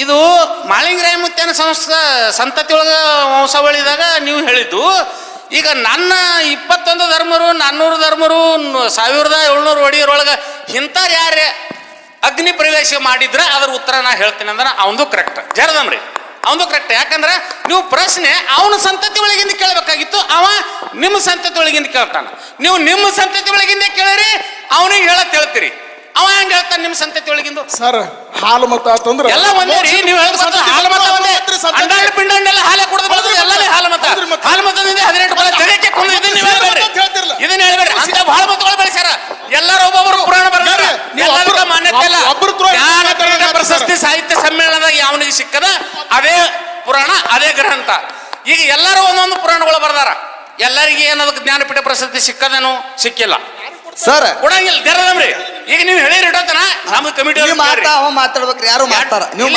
ಇದು ಮಾಳಿಂಗರಾಯ ಮುತ್ತೇನ ಸಂತತಿ ಒಳಗ ವಂಶಾವಳಿದಾಗ ನೀವು ಹೇಳಿದ್ದು. ಈಗ ನನ್ನ 21 ಧರ್ಮರು 400 ಧರ್ಮರು 1700 ಒಡಿಯರೊಳಗೆ ಇಂಥವ್ರು ಯಾರೇ ಅಗ್ನಿ ಪ್ರವೇಶ ಮಾಡಿದ್ರೆ ಅದ್ರ ಉತ್ತರ ನಾ ಹೇಳ್ತೀನಿ ಅಂದ್ರೆ ಅವನದು ಕರೆಕ್ಟ್. ಜರದಮ್ರಿ ಅವನದು ಕರೆಕ್ಟ್. ಯಾಕಂದ್ರೆ ನೀವು ಪ್ರಶ್ನೆ ಅವನ ಸಂತತಿ ಒಳಗಿಂದ ಕೇಳಬೇಕಾಗಿತ್ತು, ಅವ ನಿಮ್ಮ ಸಂತತಿ ಒಳಗಿಂದ ಕೇಳ್ತಾನ. ನೀವು ನಿಮ್ಮ ಸಂತತಿ ಒಳಗಿಂದ ಕೇಳಿರಿ, ಅವನಿಗೆ ಹೇಳತ್ ಹೇಳ್ತೀರಿ. ಅವ ಹೆಂಗ ಹೇಳ್ತಾನೆ ನಿಮ್ಮ ಸಂತತಿ ಒಳಗಿಂದು? ಸರ್ ಹಾಲು ಮತ ಅಂತಂದ್ರೆ ಎಲ್ಲ ಒಂದೇ ರೀ. ನೀವು ಹೇಳಿದ ಹಾಲು ಮತ ಒಂದೇ. ಅಂಡಾಣ್ ಪಿಂಡಾಣೆಲ್ಲ ಹಾಲೆ ಕುಡಿದು ಬರೋದು ಎಲ್ಲನೇ ಹಾಲು ಮತ. ಹಾಲು ಮತದಿಂದ 18 ಬಲ ಜಗಕ್ಕೆ ಕೊಂದು ಇದನ್ನ ಹೇಳ್ಬೇಡ್ರಿ, ಇದನ್ನ ಹೇಳ್ಬೇಡ್ರಿ. ಅಂತ ಬಹಳ ಮತಗಳು ಬೆಳೆಸ್ಯಾರ. ಎಲ್ಲರೂ ಒಬ್ಬೊಬ್ಬರು ಪುರಾಣ ಬರ್ದಾರ. ಎಲ್ಲರಿಗೂ ಮಾನ್ಯತೆ ಇಲ್ಲ. ಜ್ಞಾನಪೀಠ ಪ್ರಶಸ್ತಿ ಸಾಹಿತ್ಯ ಸಮ್ಮೇಳನದಾಗ ಯಾವನಿಗೆ ಸಿಕ್ಕದ ಅದೇ ಪುರಾಣ, ಅದೇ ಗ್ರಂಥ. ಈಗ ಎಲ್ಲರೂ ಒಂದೊಂದು ಪುರಾಣಗಳು ಬರ್ದಾರ. ಎಲ್ಲರಿಗೆ ಏನದಕ್ಕೆ ಜ್ಞಾನಪೀಠ ಪ್ರಶಸ್ತಿ ಸಿಕ್ಕದೇನು? ಸಿಕ್ಕಿಲ್ಲ ಸರ್. ಕೊಡಂಗಿಲ್ಲ. ಜರದಮ್ರಿ ಈಗ ನೀವು ಹೇಳಿರಿ ಇಡೋತನ ನಮ್ಮ ಕಮಿಟಿ ಮಾತಾಡ್ಬೇಕ್ರಿ, ಯಾರು ಮಾತಾಡ ನೀವು